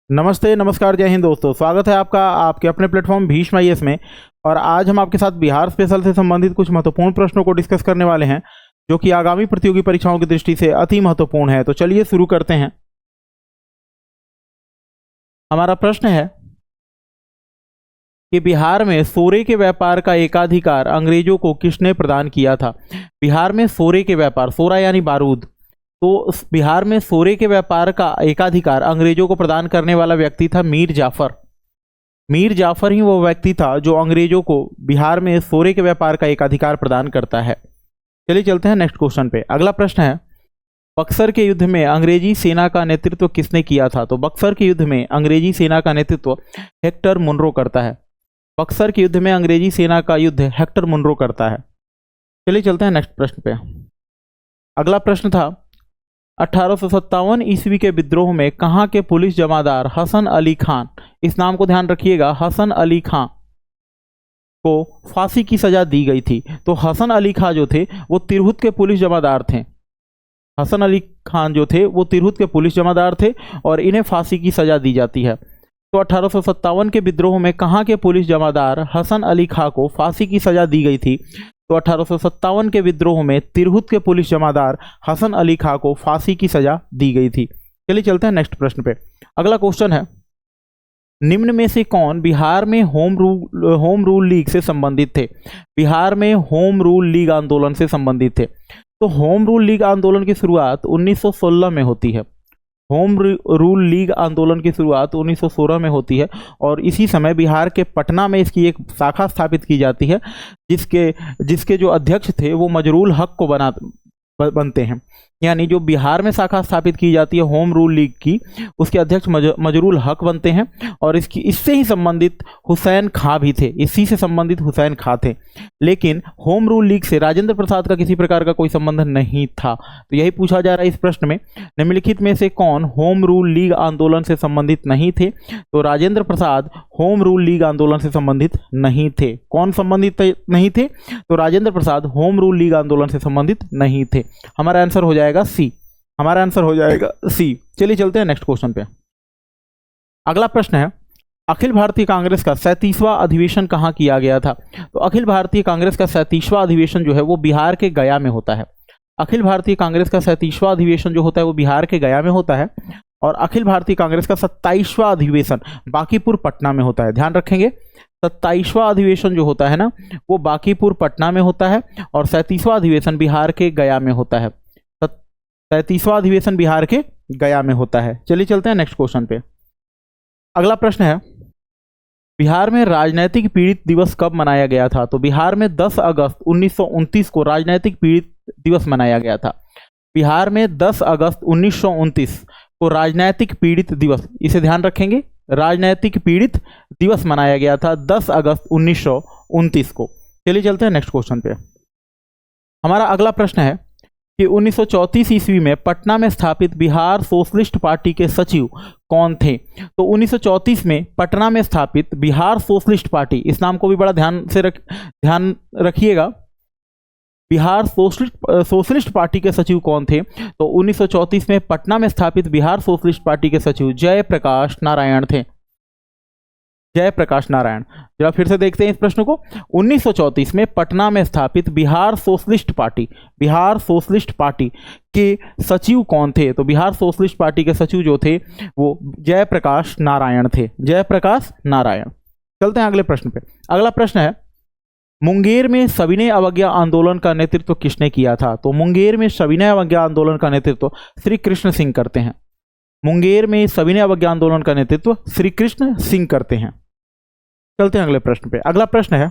नमस्ते, नमस्कार, जय हिंद दोस्तों। स्वागत है आपका आपके अपने प्लेटफॉर्म भीष्म आईएएस में। और आज हम आपके साथ बिहार स्पेशल से संबंधित कुछ महत्वपूर्ण प्रश्नों को डिस्कस करने वाले हैं, जो कि आगामी प्रतियोगी परीक्षाओं की दृष्टि से अति महत्वपूर्ण है। तो चलिए शुरू करते हैं। हमारा प्रश्न है कि बिहार में सोरे के व्यापार का एकाधिकार अंग्रेजों को किसने प्रदान किया था। बिहार में सोरे के व्यापार, सोरा यानी बारूद, तो बिहार में सोरे के व्यापार का एकाधिकार अंग्रेजों को प्रदान करने वाला व्यक्ति था मीर जाफर। मीर जाफर ही वो व्यक्ति था जो अंग्रेजों को बिहार में सोरे के व्यापार का एकाधिकार प्रदान करता है। चलिए चलते हैं नेक्स्ट क्वेश्चन पे। अगला प्रश्न है, बक्सर के युद्ध में अंग्रेजी सेना का नेतृत्व किसने किया था। तो बक्सर के युद्ध में अंग्रेजी सेना का नेतृत्व हेक्टर मुनरो करता है। बक्सर के युद्ध में अंग्रेजी सेना का युद्ध हेक्टर मुनरो करता है। चलिए चलते हैं नेक्स्ट प्रश्न पे। अगला प्रश्न था, 1857 ईस्वी के विद्रोह में कहाँ के पुलिस जमादार हसन अली खान, इस नाम को ध्यान रखिएगा, हसन अली खान को फांसी की सजा दी गई थी। तो हसन अली खान जो थे वो तिरहुत के पुलिस जमादार थे। हसन अली खान जो थे वो तिरहुत के पुलिस जमादार थे और इन्हें फांसी की सजा दी जाती है। तो 1857 के विद्रोह में कहाँ के पुलिस जमादार हसन अली खां को फांसी की सजा दी गई थी। तो 1857 के विद्रोह में तिरहुत के पुलिस जमादार हसन अली खां को फांसी की सजा दी गई थी। चलिए चलते हैं नेक्स्ट प्रश्न पे। अगला क्वेश्चन है, निम्न में से कौन बिहार में होम रूल लीग से संबंधित थे। बिहार में होम रूल लीग आंदोलन से संबंधित थे। तो होम रूल लीग आंदोलन की शुरुआत 1916 में होती है। होम रूल लीग आंदोलन की शुरुआत 1916 में होती है और इसी समय बिहार के पटना में इसकी एक शाखा स्थापित की जाती है, जिसके जो अध्यक्ष थे वो मजरूल हक को बनते हैं। यानी जो बिहार में शाखा स्थापित की जाती है होम रूल लीग की, उसके अध्यक्ष मजरूल हक बनते हैं और इससे ही संबंधित हुसैन खां भी थे। इसी से संबंधित हुसैन खां थे, लेकिन होम रूल लीग से राजेंद्र प्रसाद का किसी प्रकार का कोई संबंध नहीं था। तो यही पूछा जा रहा है इस प्रश्न में, निम्नलिखित में से कौन होम रूल लीग आंदोलन से संबंधित नहीं थे। तो Rajendra Prasad home rule league आंदोलन से संबंधित नहीं थे। कौन संबंधित नहीं थे? तो Rajendra Prasad home rule league आंदोलन से संबंधित नहीं थे। हमारा आंसर हो जाएगा सी। हमारा आंसर हो जाएगा सी। चलिए चलते हैं नेक्स्ट क्वेश्चन पे। अगला प्रश्न है, अखिल भारतीय कांग्रेस का 37वां अधिवेशन कहाँ किया गया था। तो अखिल भारतीय कांग्रेस का 37वां अधिवेशन जो है वो बिहार के गया में होता है। अखिल भारतीय कांग्रेस का 37वां अधिवेशन जो होता है वो बिहार के गया में होता है और अखिल भारतीय कांग्रेस का 27वां अधिवेशन बांकीपुर पटना में होता है। ध्यान रखेंगे, 27वां अधिवेशन जो होता है ना वो बांकीपुर पटना में होता है और 37वां अधिवेशन बिहार के गया में होता है। 37वां अधिवेशन बिहार के गया में होता है। चलिए चलते हैं नेक्स्ट क्वेश्चन पे। अगला प्रश्न है, बिहार में राजनैतिक पीड़ित दिवस कब मनाया गया था। तो बिहार में 10 अगस्त 1929 को राजनैतिक पीड़ित दिवस मनाया गया था। बिहार में 10 अगस्त 1929 को राजनैतिक पीड़ित दिवस, इसे ध्यान रखेंगे, राजनैतिक पीड़ित दिवस मनाया गया था 10 अगस्त 1929 को। चलिए चलते हैं नेक्स्ट क्वेश्चन पे। हमारा अगला प्रश्न है कि 1934 ईस्वी में पटना में स्थापित बिहार सोशलिस्ट पार्टी के सचिव कौन थे। तो 1934 में पटना में स्थापित बिहार सोशलिस्ट पार्टी, इस नाम को भी बड़ा ध्यान रखिएगा, बिहार सोशलिस्ट पार्टी के सचिव कौन थे। तो 1934 में पटना में स्थापित बिहार सोशलिस्ट पार्टी के सचिव जयप्रकाश नारायण थे। जयप्रकाश नारायण। जरा फिर से देखते हैं इस प्रश्न को। 1934 में पटना में स्थापित बिहार सोशलिस्ट पार्टी के सचिव कौन थे। तो बिहार सोशलिस्ट पार्टी के सचिव जो थे वो जयप्रकाश नारायण थे। जयप्रकाश नारायण। चलते हैं अगले प्रश्न पे। अगला प्रश्न है, मुंगेर में सविनय अवज्ञा आंदोलन का नेतृत्व किसने किया था। तो मुंगेर में सविनय अवज्ञा आंदोलन का नेतृत्व श्री कृष्ण सिंह करते हैं। मुंगेर में सविनय अवज्ञा आंदोलन का नेतृत्व श्री कृष्ण सिंह करते हैं। चलते हैं अगले प्रश्न पे। अगला प्रश्न है,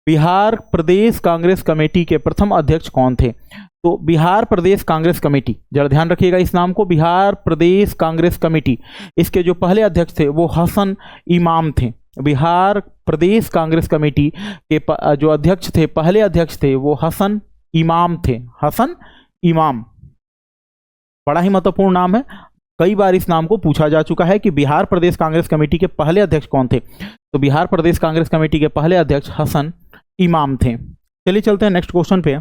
बिहार प्रदेश कांग्रेस कमेटी के प्रथम अध्यक्ष कौन थे। तो बिहार प्रदेश कांग्रेस कमेटी, जरा ध्यान रखिएगा इस नाम को, बिहार प्रदेश कांग्रेस कमेटी, इसके जो पहले अध्यक्ष थे वो हसन इमाम थे। बिहार प्रदेश कांग्रेस कमेटी के जो अध्यक्ष थे, पहले अध्यक्ष थे वो हसन इमाम थे। हसन इमाम, बड़ा ही महत्वपूर्ण नाम है, कई बार इस नाम को पूछा जा चुका है कि बिहार प्रदेश कांग्रेस कमेटी के पहले अध्यक्ष कौन थे। तो बिहार प्रदेश कांग्रेस कमेटी के पहले अध्यक्ष हसन इमाम थे। चलिए चलते हैं नेक्स्ट क्वेश्चन पे।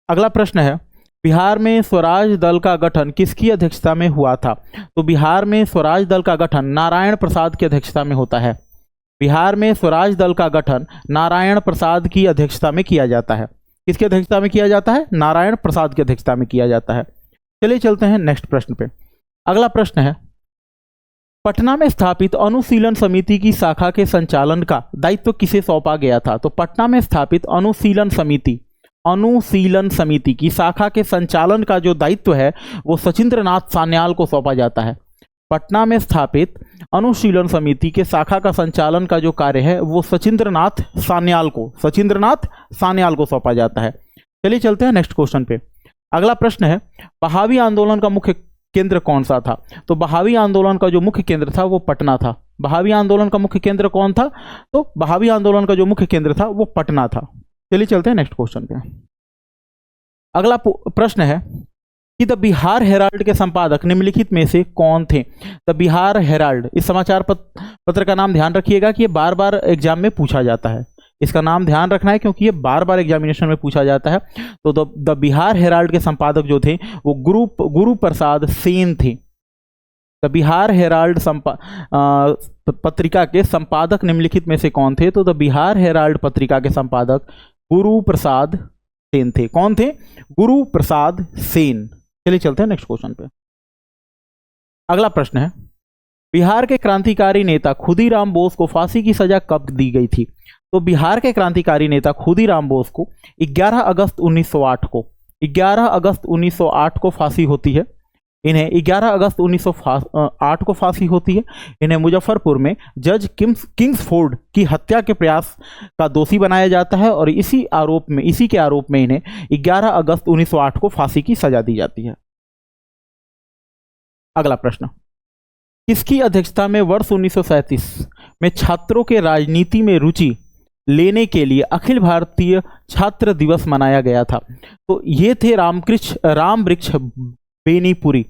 अगला प्रश्न है, बिहार में स्वराज दल का गठन किसकी अध्यक्षता में हुआ था? तो बिहार में स्वराज दल का गठन नारायण प्रसाद की अध्यक्षता में होता है। बिहार में स्वराज दल का गठन नारायण प्रसाद की अध्यक्षता में किया जाता है। किसकी अध्यक्षता में किया जाता है? नारायण प्रसाद की अध्यक्षता में किया जाता है। चलिए चलते हैं नेक्स्ट प्रश्न पे। अगला प्रश्न है, पटना में स्थापित अनुशीलन समिति की शाखा के संचालन का दायित्व किसे सौंपा गया था? तो पटना में स्थापित अनुशीलन समिति की शाखा के संचालन का जो दायित्व है वो सचिंद्रनाथ सान्याल को सौंपा जाता है। पटना में स्थापित अनुशीलन समिति के शाखा का संचालन का जो कार्य है वो सचिंद्रनाथ सान्याल को सौंपा जाता है। चलिए चलते हैं नेक्स्ट क्वेश्चन पे। अगला प्रश्न है, बहावी आंदोलन का मुख्य केंद्र कौन सा था? तो बहावी आंदोलन का जो मुख्य केंद्र था वो पटना था। बहावी आंदोलन का मुख्य केंद्र कौन था? तो बहावी आंदोलन का जो मुख्य केंद्र था वो पटना था। चलिए चलते हैं नेक्स्ट क्वेश्चन पे। अगला प्रश्न है कि द बिहार हेराल्ड के संपादक निम्नलिखित में से कौन थे? द बिहार हेराल्ड, इस समाचार पत्र का नाम ध्यान रखिएगा कि ये बार बार एग्जाम में पूछा जाता है। इसका नाम ध्यान रखना है क्योंकि ये बार बार एग्जामिनेशन में पूछा जाता है। तो द बिहार हेराल्ड के संपादक जो थे वो गुरु प्रसाद सेन थे। द बिहार हेराल्ड पत्रिका के संपादक निम्नलिखित में से कौन थे? तो द बिहार हेराल्ड पत्रिका के संपादक गुरु प्रसाद सेन थे। कौन थे? गुरु प्रसाद सेन। चलिए चलते हैं नेक्स्ट क्वेश्चन पे। अगला प्रश्न है, बिहार के क्रांतिकारी नेता खुदीराम बोस को फांसी की सजा कब दी गई थी? तो बिहार के क्रांतिकारी नेता खुदीराम बोस को 11 अगस्त 1908 को फांसी होती है। इन्हें 11 अगस्त 1908 को फांसी होती है। इन्हें मुजफ्फरपुर में जज किंग्सफोर्ड की हत्या के प्रयास का दोषी बनाया जाता है और इसी के आरोप में इन्हें 11 अगस्त 1908 को फांसी की सजा दी जाती है। अगला प्रश्न, किसकी अध्यक्षता में वर्ष 1937 में छात्रों के राजनीति में रुचि लेने के लिए अखिल भारतीय छात्र दिवस मनाया गया था? तो ये थे रामवृक्ष बेनीपुरी।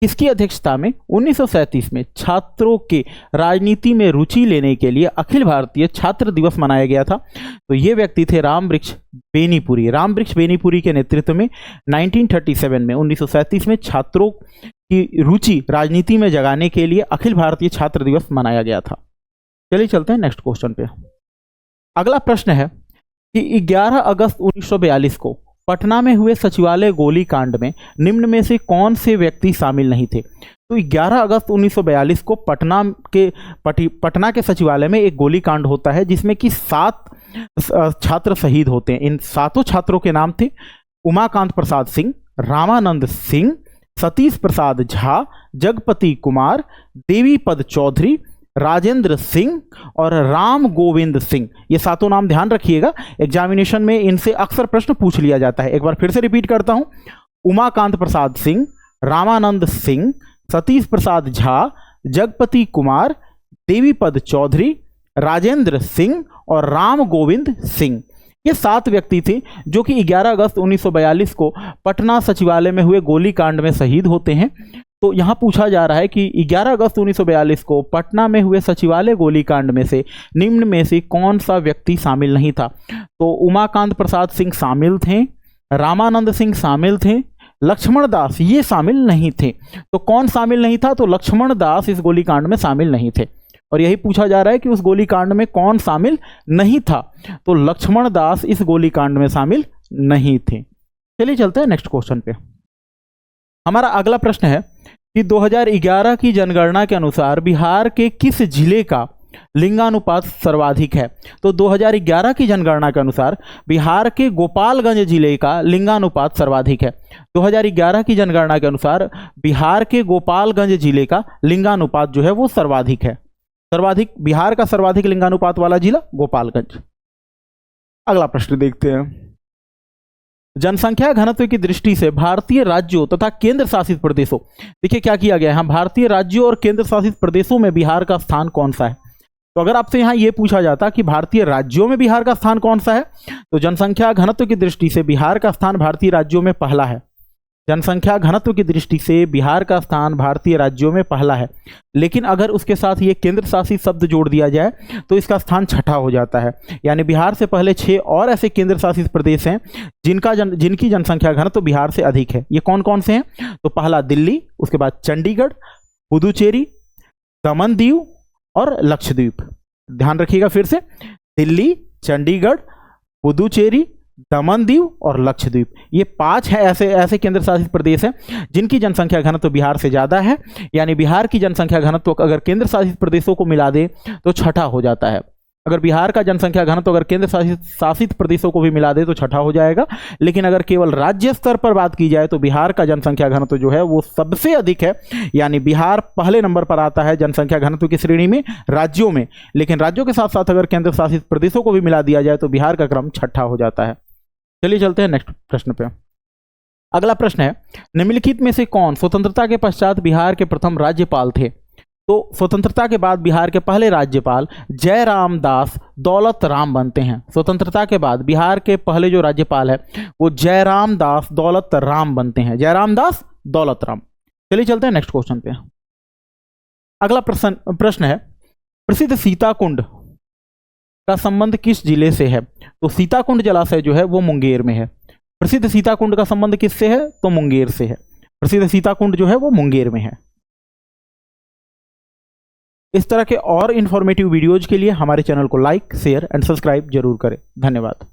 इसकी अध्यक्षता में 1937 में छात्रों के राजनीति में रुचि लेने के लिए अखिल भारतीय छात्र दिवस मनाया गया था। तो ये व्यक्ति थे रामवृक्ष बेनीपुरी के नेतृत्व में 1937 में छात्रों की रुचि राजनीति में जगाने के लिए अखिल भारतीय छात्र दिवस मनाया गया था। चलिए चलते हैं नेक्स्ट क्वेश्चन पे। अगला प्रश्न है कि 11 अगस्त 1942 को पटना में हुए सचिवालय गोलीकांड में निम्न में से कौन से व्यक्ति शामिल नहीं थे? तो 11 अगस्त 1942 को पटना के सचिवालय में एक गोलीकांड होता है जिसमें कि 7 छात्र शहीद होते हैं। इन 7 छात्रों के नाम थे उमाकांत प्रसाद सिंह, रामानंद सिंह, सतीश प्रसाद झा, जगपति कुमार, देवीपद चौधरी, राजेंद्र सिंह और राम गोविंद सिंह। ये 7 नाम ध्यान रखिएगा, एग्जामिनेशन में इनसे अक्सर प्रश्न पूछ लिया जाता है। एक बार फिर से रिपीट करता हूं, उमाकांत प्रसाद सिंह, रामानंद सिंह, सतीश प्रसाद झा, जगपति कुमार, देवीपद चौधरी, राजेंद्र सिंह और राम गोविंद सिंह। ये 7 व्यक्ति थे जो कि 11 अगस्त 1942 को पटना सचिवालय में हुए गोलीकांड में शहीद होते हैं। तो यहाँ पूछा जा रहा है कि 11 अगस्त 1942 को पटना में हुए सचिवालय गोलीकांड में से निम्न में से कौन सा व्यक्ति शामिल नहीं था? तो उमाकांत प्रसाद सिंह शामिल थे, रामानंद सिंह शामिल थे, लक्ष्मण दास ये शामिल नहीं थे। तो कौन शामिल नहीं था? तो लक्ष्मण दास इस गोलीकांड में शामिल नहीं थे। और यही पूछा जा रहा है कि उस गोलीकांड में कौन शामिल नहीं था? तो लक्ष्मण दास इस गोलीकांड में शामिल नहीं थे। चलिए चलते हैं नेक्स्ट क्वेश्चन पे। हमारा अगला प्रश्न है कि 2011 की जनगणना के अनुसार बिहार के किस जिले का लिंगानुपात सर्वाधिक है? तो 2011 की जनगणना के अनुसार बिहार के गोपालगंज जिले का लिंगानुपात सर्वाधिक है। 2011 की जनगणना के अनुसार बिहार के गोपालगंज जिले का लिंगानुपात जो है वो सर्वाधिक है। बिहार का सर्वाधिक लिंगानुपात वाला जिला गोपालगंज। अगला प्रश्न देखते हैं। जनसंख्या घनत्व की दृष्टि से भारतीय राज्यों तथा केंद्र शासित प्रदेशों, देखिए क्या किया गया है, भारतीय राज्यों और केंद्र शासित प्रदेशों में बिहार का स्थान कौन सा है? तो अगर आपसे यहां यह पूछा जाता कि भारतीय राज्यों में बिहार का स्थान कौन सा है, तो जनसंख्या घनत्व की दृष्टि से बिहार का स्थान भारतीय राज्यों में पहला है। जनसंख्या घनत्व की दृष्टि से बिहार का स्थान भारतीय राज्यों में पहला है, लेकिन अगर उसके साथ ये केंद्र शासित शब्द जोड़ दिया जाए तो इसका स्थान छठा हो जाता है। यानी बिहार से पहले 6 और ऐसे केंद्र शासित प्रदेश हैं जिनकी जनसंख्या घनत्व बिहार से अधिक है। ये कौन कौन से हैं? तो पहला दिल्ली, उसके बाद चंडीगढ़, पुदुचेरी, दमन दीव और लक्षद्वीप। ध्यान रखिएगा फिर से, दिल्ली, चंडीगढ़, पुदुचेरी, दमन दीव और लक्षद्वीप, ये 5 है ऐसे केंद्र शासित प्रदेश हैं जिनकी जनसंख्या घनत्व बिहार से ज़्यादा है। यानी बिहार की जनसंख्या घनत्व अगर केंद्र शासित प्रदेशों को मिला दे तो छठा हो जाता है। अगर बिहार का जनसंख्या घनत्व अगर केंद्र शासित प्रदेशों को भी मिला दे तो छठा हो जाएगा, लेकिन अगर केवल राज्य स्तर पर बात की जाए तो बिहार का जनसंख्या घनत्व जो है वो सबसे अधिक है। यानी बिहार पहले नंबर पर आता है जनसंख्या घनत्व की श्रेणी में राज्यों में, लेकिन राज्यों के साथ साथ अगर केंद्र शासित प्रदेशों को भी मिला दिया जाए तो बिहार का क्रम छठा हो जाता है। चलिए चलते हैं नेक्स्ट प्रश्न पे। अगला प्रश्न है, निम्नलिखित में से कौन स्वतंत्रता के पश्चात बिहार के प्रथम राज्यपाल थे? तो स्वतंत्रता के बाद बिहार के पहले राज्यपाल जयराम दास दौलत राम बनते हैं। स्वतंत्रता के बाद बिहार के पहले जो राज्यपाल है वो जयराम दास दौलत राम बनते हैं, जयराम दास दौलत राम। चलिए चलते हैं नेक्स्ट क्वेश्चन पे। अगला प्रश्न है, प्रसिद्ध सीताकुंड का संबंध किस जिले से है? तो सीताकुंड जलाशय जो है वो मुंगेर में है। प्रसिद्ध सीताकुंड का संबंध किससे है? तो मुंगेर से है। प्रसिद्ध सीताकुंड जो है वो मुंगेर में है। इस तरह के और इंफॉर्मेटिव वीडियोज के लिए हमारे चैनल को लाइक, शेयर एंड सब्सक्राइब जरूर करें। धन्यवाद।